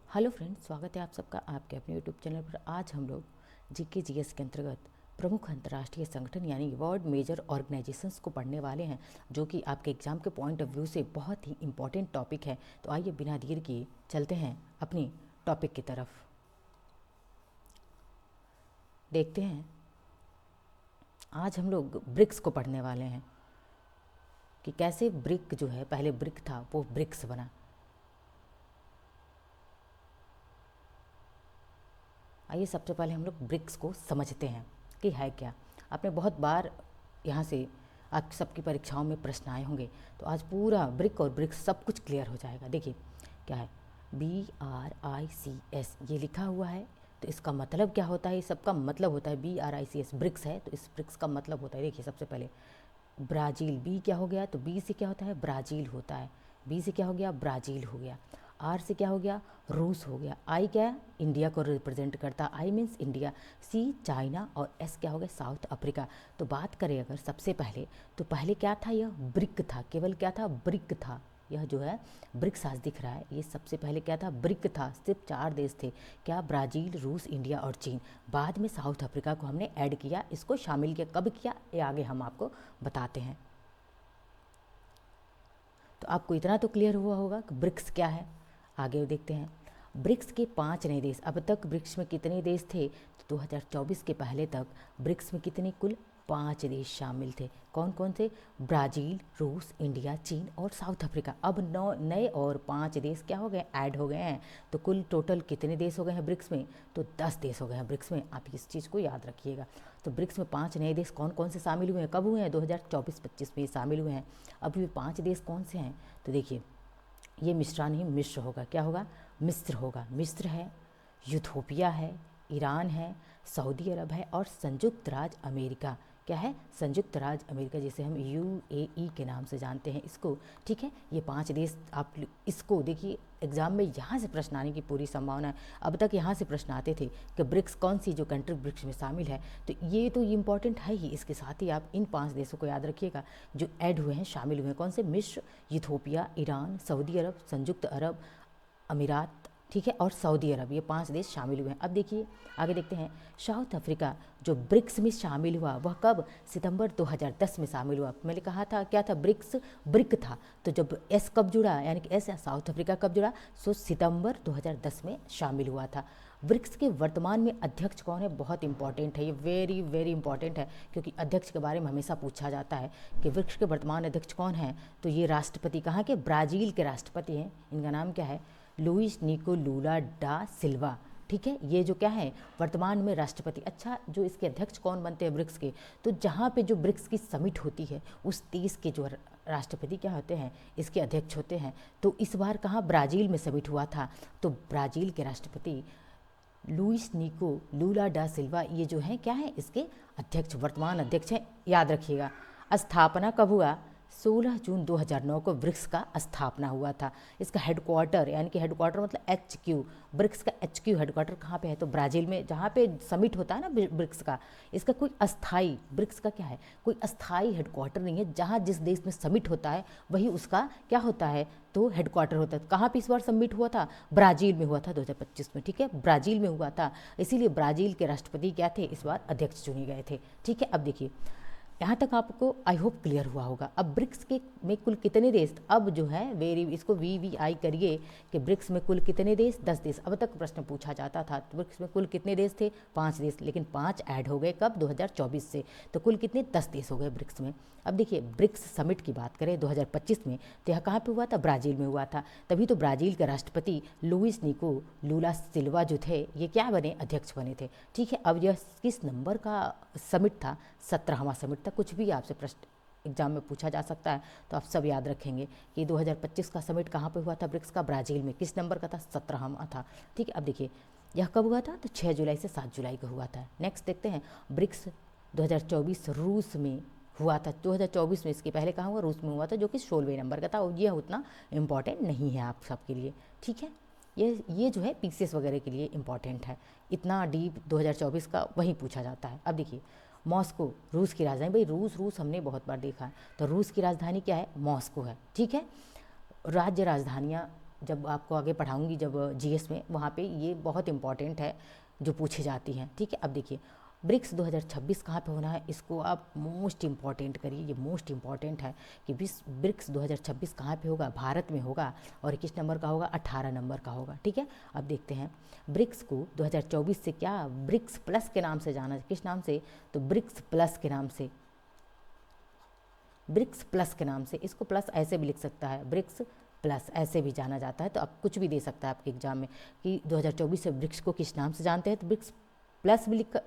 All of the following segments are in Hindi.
हेलो फ्रेंड्स, स्वागत है आप सबका आपके अपने यूट्यूब चैनल पर। आज हम लोग जीके जीएस के अंतर्गत प्रमुख अंतर्राष्ट्रीय संगठन यानी वर्ल्ड मेजर ऑर्गेनाइजेशंस को पढ़ने वाले हैं, जो कि आपके एग्जाम के पॉइंट ऑफ व्यू से बहुत ही इंपॉर्टेंट टॉपिक है। तो आइए बिना देर किए चलते हैं अपनी टॉपिक की तरफ। देखते हैं, आज हम लोग ब्रिक्स को पढ़ने वाले हैं कि कैसे ब्रिक जो है, पहले ब्रिक था वो ब्रिक्स बना। आइए सबसे पहले हम लोग ब्रिक्स को समझते हैं कि है क्या। आपने बहुत बार यहाँ से आप सबकी परीक्षाओं में प्रश्न आए होंगे, तो आज पूरा ब्रिक और ब्रिक्स सब कुछ क्लियर हो जाएगा। देखिए क्या है, BRICS ये लिखा हुआ है, तो इसका मतलब क्या होता है? इस सबका मतलब होता है BRICS ब्रिक्स है, तो इस ब्रिक्स का मतलब होता है, देखिए सबसे पहले ब्राज़ील, बी क्या हो गया, तो बी से क्या होता है? ब्राज़ील होता है। बी से क्या हो गया? ब्राज़ील हो गया। आर से क्या हो गया? रूस हो गया। आई क्या है? इंडिया को रिप्रेजेंट करता है, I means India. C China, और एस क्या हो गया? South Africa. तो बात करें अगर सबसे पहले, तो पहले क्या था? यह ब्रिक था, केवल क्या था? ब्रिक था। यह जो है ब्रिक्स आज दिख रहा है, ये सबसे पहले क्या था? ब्रिक था। सिर्फ 4 देश थे, क्या? ब्राज़ील, रूस, इंडिया और चीन। बाद में साउथ अफ्रीका को हमने ऐड किया, इसको शामिल किया। कब किया ये आगे हम आपको बताते हैं। तो आपको इतना तो क्लियर हुआ होगा कि ब्रिक्स क्या है। आगे देखते हैं, ब्रिक्स के 5 नए देश। अब तक ब्रिक्स में कितने देश थे? तो 2024 के पहले तक ब्रिक्स में कितने? कुल 5 देश शामिल थे। कौन कौन थे? ब्राज़ील, रूस, इंडिया, चीन और साउथ अफ्रीका। अब 9 नए और 5 देश क्या हो गए? ऐड हो गए हैं। तो कुल टोटल कितने देश हो गए हैं ब्रिक्स में? तो 10 देश हो गए हैं ब्रिक्स में। आप इस चीज़ को याद रखिएगा। तो ब्रिक्स में 5 नए देश कौन कौन से शामिल हुए हैं? कब हुए हैं? 2024-25 में शामिल हुए हैं। अब ये 5 देश कौन से हैं? तो देखिए, ये मिश्रा नहीं, मिस्र होगा। क्या होगा? मिस्र होगा। मिस्र है, यूथोपिया है, ईरान है, सऊदी अरब है और संयुक्त राज्य अमेरिका। क्या है? संयुक्त राज्य अमेरिका, जिसे हम UAE के नाम से जानते हैं इसको। ठीक है, ये 5 देश आप इसको देखिए, एग्जाम में यहाँ से प्रश्न आने की पूरी संभावना है। अब तक यहाँ से प्रश्न आते थे कि ब्रिक्स कौन सी जो कंट्री ब्रिक्स में शामिल है, तो ये तो इम्पॉर्टेंट है ही। इसके साथ ही आप इन 5 देशों को याद रखिएगा जो ऐड हुए हैं, शामिल हुए हैं। कौन से? मिस्र, यूथोपिया, ईरान, सऊदी अरब, संयुक्त अरब अमीरात, ठीक है, और सऊदी अरब। ये 5 देश शामिल हुए हैं। अब देखिए आगे देखते हैं, साउथ अफ्रीका जो ब्रिक्स में शामिल हुआ वह कब? सितंबर 2010 में शामिल हुआ। मैंने कहा था क्या था? ब्रिक्स ब्रिक था। तो जब एस कब जुड़ा, यानी कि एस साउथ अफ्रीका कब जुड़ा? सो सितंबर 2010 में शामिल हुआ था। ब्रिक्स के वर्तमान में अध्यक्ष कौन है? बहुत इंपॉर्टेंट है ये, वेरी वेरी इंपॉर्टेंट है, क्योंकि अध्यक्ष के बारे में हमेशा पूछा जाता है कि ब्रिक्स के वर्तमान अध्यक्ष कौन है। तो ये राष्ट्रपति कहाँ के? ब्राज़ील के राष्ट्रपति हैं। इनका नाम क्या है? लुइस निको लूला डा सिल्वा। ठीक है, ये जो क्या है? वर्तमान में राष्ट्रपति। अच्छा, जो इसके अध्यक्ष कौन बनते हैं ब्रिक्स के? तो जहाँ पे जो ब्रिक्स की समिट होती है, उस देश के जो राष्ट्रपति क्या होते हैं? इसके अध्यक्ष होते हैं। तो इस बार कहाँ? ब्राज़ील में समिट हुआ था। तो ब्राज़ील के राष्ट्रपति लुइस निको लूला डा सिल्वा, ये जो है क्या है? इसके अध्यक्ष, वर्तमान अध्यक्ष हैं। याद रखिएगा। स्थापना कब हुआ? 16 जून 2009 को ब्रिक्स का स्थापना हुआ था। इसका हेडक्वार्टर, यानी कि हेडक्वार्टर मतलब HQ, ब्रिक्स का HQ हेडक्वार्टर कहाँ पे है? तो ब्राज़ील में, जहाँ पे समिट होता है ना ब्रिक्स का। इसका कोई अस्थाई, ब्रिक्स का क्या है? कोई अस्थाई हेडक्वार्टर नहीं है। जहाँ जिस देश में समिट होता है वही उसका क्या होता है? तो हेडक्वार्टर होता है। कहाँ पे इस बार समिट हुआ था? ब्राज़ील में हुआ था 2025 में। ठीक है, ब्राज़ील में हुआ था, इसीलिए ब्राज़ील के राष्ट्रपति क्या थे? इस बार अध्यक्ष चुने गए थे। ठीक है, अब देखिए यहाँ तक आपको आई होप क्लियर हुआ होगा। अब ब्रिक्स के में कुल कितने देश? अब जो है वेरी, इसको VVI करिए कि ब्रिक्स में कुल कितने देश? 10 देश। अब तक प्रश्न पूछा जाता था तो ब्रिक्स में कुल कितने देश थे? 5 देश, लेकिन 5 ऐड हो गए कब? 2024 से। तो कुल कितने? 10 देश हो गए ब्रिक्स में। अब देखिए, ब्रिक्स समिट की बात करें 2025 में, तो यह कहाँ पे हुआ था? ब्राज़ील में हुआ था। तभी तो ब्राज़ील के राष्ट्रपति लुइस निको लूला सिल्वा जो थे, ये क्या बने? अध्यक्ष बने थे। ठीक है, अब यह किस नंबर का समिट था? 17वां समिट था। कुछ भी आपसे प्रश्न एग्जाम में पूछा जा सकता है, तो आप सब याद रखेंगे कि 2025 का समिट कहाँ पे हुआ था ब्रिक्स का? ब्राज़ील में। किस नंबर का था? 17वां था। ठीक है, अब देखिए यह कब हुआ था? तो 6 जुलाई से 7 जुलाई को हुआ था। नेक्स्ट देखते हैं, ब्रिक्स 2024 रूस में हुआ था। 2024 में, इसके पहले कहाँ हुआ? रूस में हुआ था, जो कि 16वें नंबर का था। और यह उतना इम्पॉर्टेंट नहीं है आप सबके लिए। ठीक है, ये जो है PCS वगैरह के लिए इम्पॉर्टेंट है। इतना डीप 2024 का वहीं पूछा जाता है। अब देखिए, मॉस्को रूस की राजधानी। भाई रूस रूस हमने बहुत बार देखा है, तो रूस की राजधानी क्या है? मॉस्को है। ठीक है, राज्य राजधानियाँ जब आपको आगे पढ़ाऊंगी जब जीएस में, वहाँ पे ये बहुत इंपॉर्टेंट है जो पूछे जाती हैं। ठीक है, अब देखिए ब्रिक्स 2026 कहाँ पे होना है, इसको आप मोस्ट इम्पॉर्टेंट करिए, ये मोस्ट इम्पॉर्टेंट है कि ब्रिक्स 2026 कहाँ पे होगा, भारत में होगा, और किस नंबर का होगा, 18 नंबर का होगा। ठीक है, अब देखते हैं ब्रिक्स को 2024 से क्या ब्रिक्स प्लस के नाम से जाना, किस नाम से, तो ब्रिक्स प्लस के नाम से, ब्रिक्स प्लस के नाम से। इसको प्लस ऐसे भी लिख सकता है, ब्रिक्स प्लस ऐसे भी जाना जाता है, तो आप कुछ भी दे सकता है आपके एग्जाम में कि 2024 से ब्रिक्स को किस नाम से जानते हैं, तो ब्रिक्स प्लस भी लिख,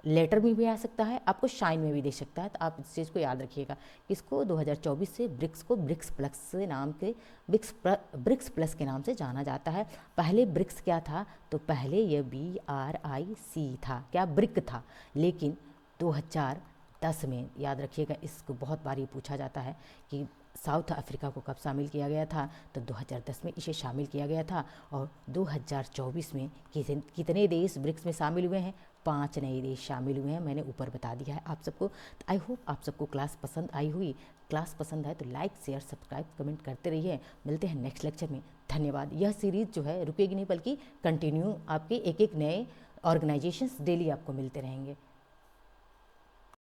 लेटर में भी आ सकता है, आपको शाइन में भी दे सकता है। तो आप इस चीज़ को याद रखिएगा, इसको 2024 से ब्रिक्स को ब्रिक्स प्लस से नाम के ब्रिक्स प्लस के नाम से जाना जाता है। पहले ब्रिक्स क्या था, तो पहले ये BRIC था, क्या ब्रिक था, लेकिन 2010 में, याद रखिएगा इसको बहुत बार ये पूछा जाता है कि साउथ अफ्रीका को कब शामिल किया गया था, तो 2010 में इसे शामिल किया गया था। और 2024 में कितने देश ब्रिक्स में शामिल हुए हैं, 5 नए देश शामिल हुए हैं, मैंने ऊपर बता दिया है आप सबको। तो आई होप आप सबको क्लास पसंद आई हुई, क्लास पसंद आए तो लाइक शेयर सब्सक्राइब कमेंट करते रहिए। मिलते हैं नेक्स्ट लेक्चर में, धन्यवाद। यह सीरीज़ जो है रुकेगी नहीं, बल्कि कंटिन्यू आपके एक एक नए ऑर्गेनाइजेशंस डेली आपको मिलते रहेंगे।